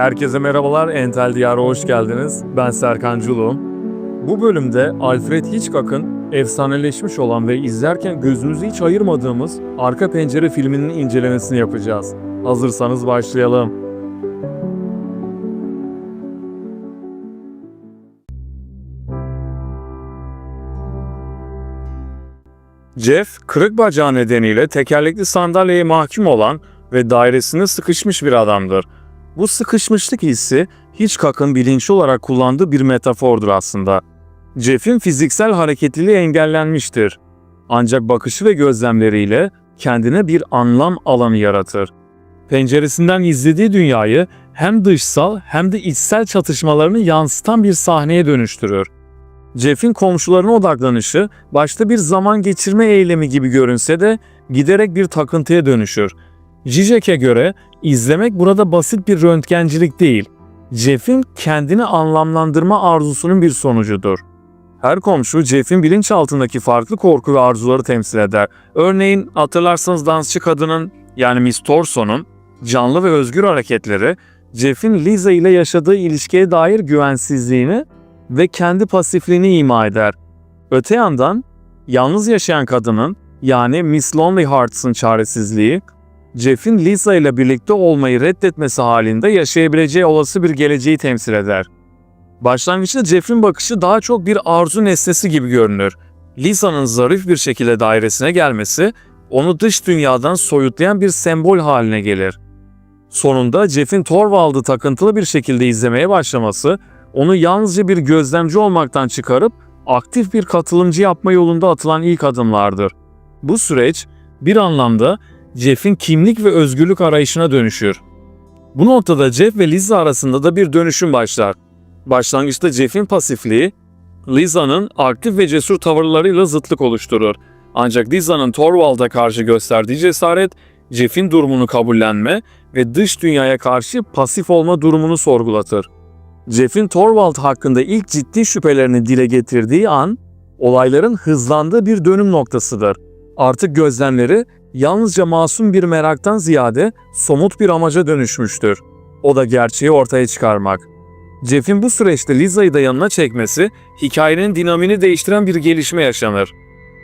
Herkese merhabalar, Entel Diyar'a hoş geldiniz. Ben Serkan Culu. Bu bölümde Alfred Hitchcock'ın efsaneleşmiş olan ve izlerken gözümüzü hiç ayırmadığımız Arka Pencere filminin incelemesini yapacağız. Hazırsanız başlayalım. Jeff, kırık bacağı nedeniyle tekerlekli sandalyeye mahkum olan ve dairesine sıkışmış bir adamdır. Bu sıkışmışlık hissi Hitchcock'ın bilinçli olarak kullandığı bir metafordur aslında. Jeff'in fiziksel hareketliliği engellenmiştir. Ancak bakışı ve gözlemleriyle kendine bir anlam alanı yaratır. Penceresinden izlediği dünyayı hem dışsal hem de içsel çatışmalarını yansıtan bir sahneye dönüştürür. Jeff'in komşularına odaklanışı başta bir zaman geçirme eylemi gibi görünse de giderek bir takıntıya dönüşür. Zizek'e göre izlemek burada basit bir röntgencilik değil, Jeff'in kendini anlamlandırma arzusunun bir sonucudur. Her komşu Jeff'in bilinçaltındaki farklı korku ve arzuları temsil eder. Örneğin hatırlarsanız dansçı kadının yani Miss Thorson'un canlı ve özgür hareketleri, Jeff'in Lisa ile yaşadığı ilişkiye dair güvensizliğini ve kendi pasifliğini ima eder. Öte yandan yalnız yaşayan kadının yani Miss Lonely Hearts'ın çaresizliği, Jeff'in Lisa ile birlikte olmayı reddetmesi halinde yaşayabileceği olası bir geleceği temsil eder. Başlangıçta Jeff'in bakışı daha çok bir arzu nesnesi gibi görünür. Lisa'nın zarif bir şekilde dairesine gelmesi, onu dış dünyadan soyutlayan bir sembol haline gelir. Sonunda Jeff'in Thorwald'ı takıntılı bir şekilde izlemeye başlaması, onu yalnızca bir gözlemci olmaktan çıkarıp aktif bir katılımcı yapma yolunda atılan ilk adımlardır. Bu süreç bir anlamda Jeff'in kimlik ve özgürlük arayışına dönüşür. Bu noktada Jeff ve Lisa arasında da bir dönüşüm başlar. Başlangıçta Jeff'in pasifliği, Lisa'nın aktif ve cesur tavırlarıyla zıtlık oluşturur. Ancak Lisa'nın Thorwald'a karşı gösterdiği cesaret, Jeff'in durumunu kabullenme ve dış dünyaya karşı pasif olma durumunu sorgulatır. Jeff'in Thorwald hakkında ilk ciddi şüphelerini dile getirdiği an, olayların hızlandığı bir dönüm noktasıdır. Artık gözlemleri yalnızca masum bir meraktan ziyade somut bir amaca dönüşmüştür. O da gerçeği ortaya çıkarmak. Jeff'in bu süreçte Lisa'yı da yanına çekmesi, hikayenin dinamini değiştiren bir gelişme yaşanır.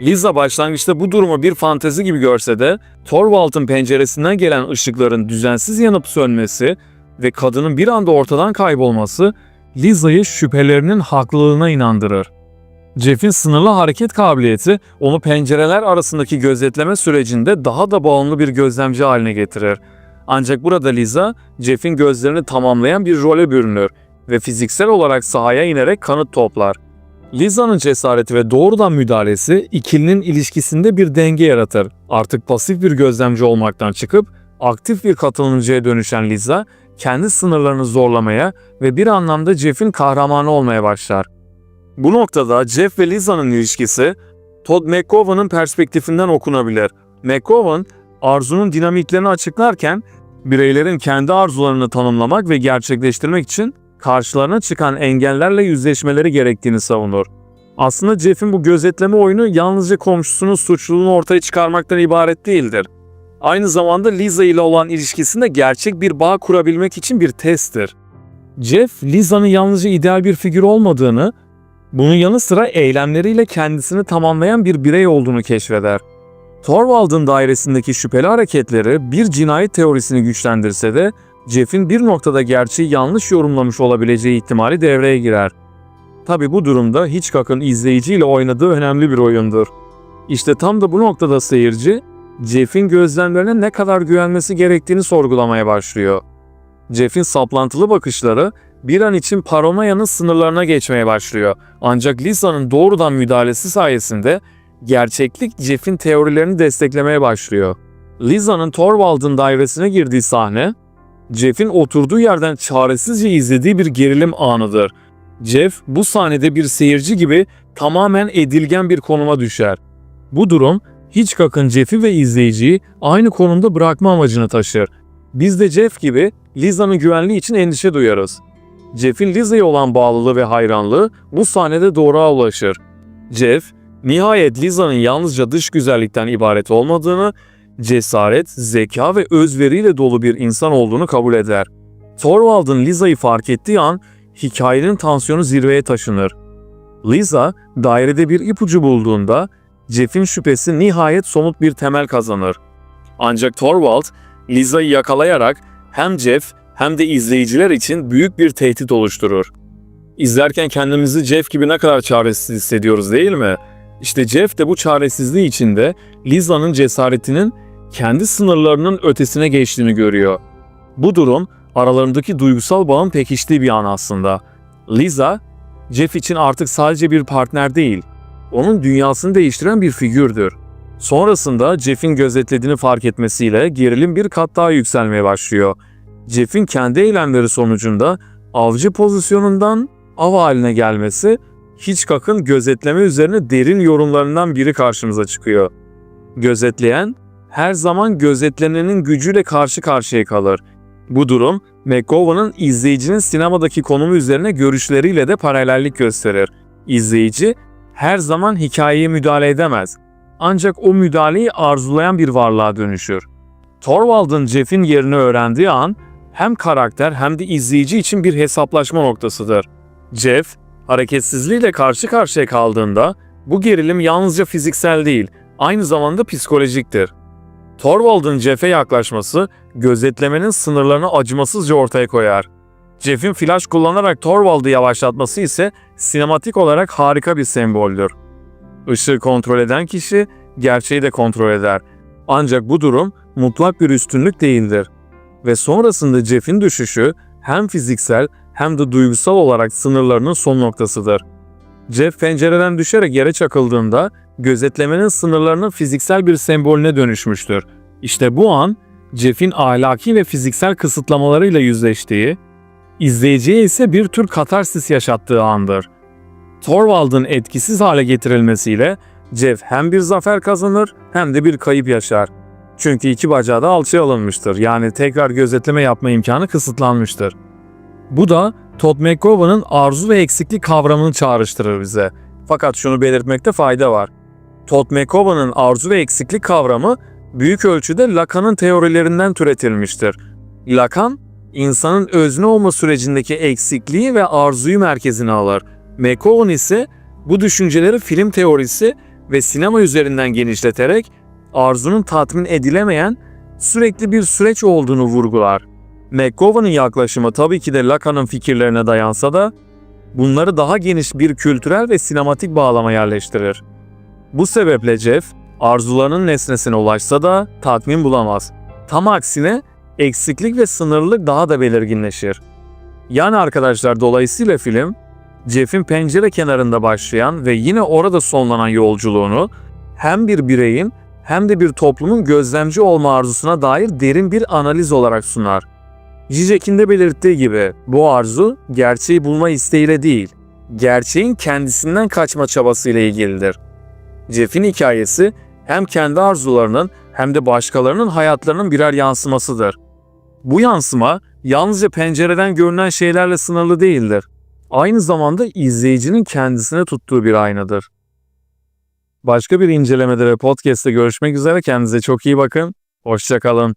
Lisa başlangıçta bu durumu bir fantezi gibi görse de, Thorwald'ın penceresinden gelen ışıkların düzensiz yanıp sönmesi ve kadının bir anda ortadan kaybolması, Lisa'yı şüphelerinin haklılığına inandırır. Jeff'in sınırlı hareket kabiliyeti onu pencereler arasındaki gözetleme sürecinde daha da bağımlı bir gözlemci haline getirir. Ancak burada Lisa, Jeff'in gözlerini tamamlayan bir role bürünür ve fiziksel olarak sahaya inerek kanıt toplar. Lisa'nın cesareti ve doğrudan müdahalesi ikilinin ilişkisinde bir denge yaratır. Artık pasif bir gözlemci olmaktan çıkıp aktif bir katılımcıya dönüşen Lisa, kendi sınırlarını zorlamaya ve bir anlamda Jeff'in kahramanı olmaya başlar. Bu noktada Jeff ve Lisa'nın ilişkisi Todd McGovern'ın perspektifinden okunabilir. McGovern, arzunun dinamiklerini açıklarken bireylerin kendi arzularını tanımlamak ve gerçekleştirmek için karşılarına çıkan engellerle yüzleşmeleri gerektiğini savunur. Aslında Jeff'in bu gözetleme oyunu yalnızca komşusunun suçluluğunu ortaya çıkarmaktan ibaret değildir. Aynı zamanda Lisa ile olan ilişkisinde gerçek bir bağ kurabilmek için bir testtir. Jeff, Lisa'nın yalnızca ideal bir figür olmadığını, bunun yanı sıra eylemleriyle kendisini tamamlayan bir birey olduğunu keşfeder. Thorwald'ın dairesindeki şüpheli hareketleri bir cinayet teorisini güçlendirse de Jeff'in bir noktada gerçeği yanlış yorumlamış olabileceği ihtimali devreye girer. Tabi bu durumda Hitchcock'ın izleyiciyle oynadığı önemli bir oyundur. İşte tam da bu noktada seyirci, Jeff'in gözlemlerine ne kadar güvenmesi gerektiğini sorgulamaya başlıyor. Jeff'in saplantılı bakışları bir an için paranoyanın sınırlarına geçmeye başlıyor. Ancak Lisa'nın doğrudan müdahalesi sayesinde gerçeklik Jeff'in teorilerini desteklemeye başlıyor. Lisa'nın Thorwald'ın dairesine girdiği sahne, Jeff'in oturduğu yerden çaresizce izlediği bir gerilim anıdır. Jeff bu sahnede bir seyirci gibi tamamen edilgen bir konuma düşer. Bu durum Hitchcock'ın Jeff'i ve izleyiciyi aynı konumda bırakma amacını taşır. Biz de Jeff gibi Lisa'nın güvenliği için endişe duyarız. Jeff'in Lisa'ya olan bağlılığı ve hayranlığı bu sahnede doğruğa ulaşır. Jeff, nihayet Lisa'nın yalnızca dış güzellikten ibaret olmadığını, cesaret, zeka ve özveriyle dolu bir insan olduğunu kabul eder. Thorvald'ın Lisa'yı fark ettiği an hikayenin tansiyonu zirveye taşınır. Lisa, dairede bir ipucu bulduğunda Jeff'in şüphesi nihayet somut bir temel kazanır. Ancak Thorvald, Lisa'yı yakalayarak hem Jeff hem de izleyiciler için büyük bir tehdit oluşturur. İzlerken kendimizi Jeff gibi ne kadar çaresiz hissediyoruz değil mi? İşte Jeff de bu çaresizliği içinde Lisa'nın cesaretinin kendi sınırlarının ötesine geçtiğini görüyor. Bu durum aralarındaki duygusal bağın pekiştiği bir an aslında. Lisa, Jeff için artık sadece bir partner değil, onun dünyasını değiştiren bir figürdür. Sonrasında Jeff'in gözetlediğini fark etmesiyle gerilim bir kat daha yükselmeye başlıyor. Jeff'in kendi eylemleri sonucunda avcı pozisyonundan av haline gelmesi, Hitchcock'ın gözetleme üzerine derin yorumlarından biri karşımıza çıkıyor. Gözetleyen, her zaman gözetlenenin gücüyle karşı karşıya kalır. Bu durum, McGovern'ın izleyicinin sinemadaki konumu üzerine görüşleriyle de paralellik gösterir. İzleyici, her zaman hikayeye müdahale edemez. Ancak o müdahaleyi arzulayan bir varlığa dönüşür. Thorvald'ın Jeff'in yerini öğrendiği an, hem karakter hem de izleyici için bir hesaplaşma noktasıdır. Jeff, hareketsizliğiyle karşı karşıya kaldığında, bu gerilim yalnızca fiziksel değil, aynı zamanda psikolojiktir. Thorvald'ın Jeff'e yaklaşması, gözetlemenin sınırlarını acımasızca ortaya koyar. Jeff'in flash kullanarak Thorvald'ı yavaşlatması ise sinematik olarak harika bir semboldür. Işığı kontrol eden kişi, gerçeği de kontrol eder. Ancak bu durum mutlak bir üstünlük değildir. Ve sonrasında Jeff'in düşüşü hem fiziksel hem de duygusal olarak sınırlarının son noktasıdır. Jeff pencereden düşerek yere çakıldığında gözetlemenin sınırlarının fiziksel bir sembolüne dönüşmüştür. İşte bu an Jeff'in ahlaki ve fiziksel kısıtlamalarıyla yüzleştiği, izleyiciye ise bir tür katarsis yaşattığı andır. Thorvald'ın etkisiz hale getirilmesiyle Jeff hem bir zafer kazanır hem de bir kayıp yaşar. Çünkü iki bacağı da alçıya alınmıştır. Yani tekrar gözetleme yapma imkanı kısıtlanmıştır. Bu da Todd McGovern'ın arzu ve eksiklik kavramını çağrıştırır bize. Fakat şunu belirtmekte fayda var. Todd McGovern'ın arzu ve eksiklik kavramı büyük ölçüde Lacan'ın teorilerinden türetilmiştir. Lacan, insanın özne olma sürecindeki eksikliği ve arzuyu merkezine alır. McGovern ise bu düşünceleri film teorisi ve sinema üzerinden genişleterek arzunun tatmin edilemeyen sürekli bir süreç olduğunu vurgular. McGovern'ın yaklaşımı tabii ki de Lacan'ın fikirlerine dayansa da bunları daha geniş bir kültürel ve sinematik bağlama yerleştirir. Bu sebeple Jeff, arzularının nesnesine ulaşsa da tatmin bulamaz. Tam aksine eksiklik ve sınırlılık daha da belirginleşir. Yani arkadaşlar dolayısıyla film, Jeff'in pencere kenarında başlayan ve yine orada sonlanan yolculuğunu hem bir bireyin hem de bir toplumun gözlemci olma arzusuna dair derin bir analiz olarak sunar. Zizek'in de belirttiği gibi bu arzu gerçeği bulma isteğiyle değil, gerçeğin kendisinden kaçma çabasıyla ilgilidir. Jeff'in hikayesi hem kendi arzularının hem de başkalarının hayatlarının birer yansımasıdır. Bu yansıma yalnızca pencereden görünen şeylerle sınırlı değildir. Aynı zamanda izleyicinin kendisine tuttuğu bir aynadır. Başka bir incelemede ve podcast'te görüşmek üzere, kendinize çok iyi bakın, hoşça kalın.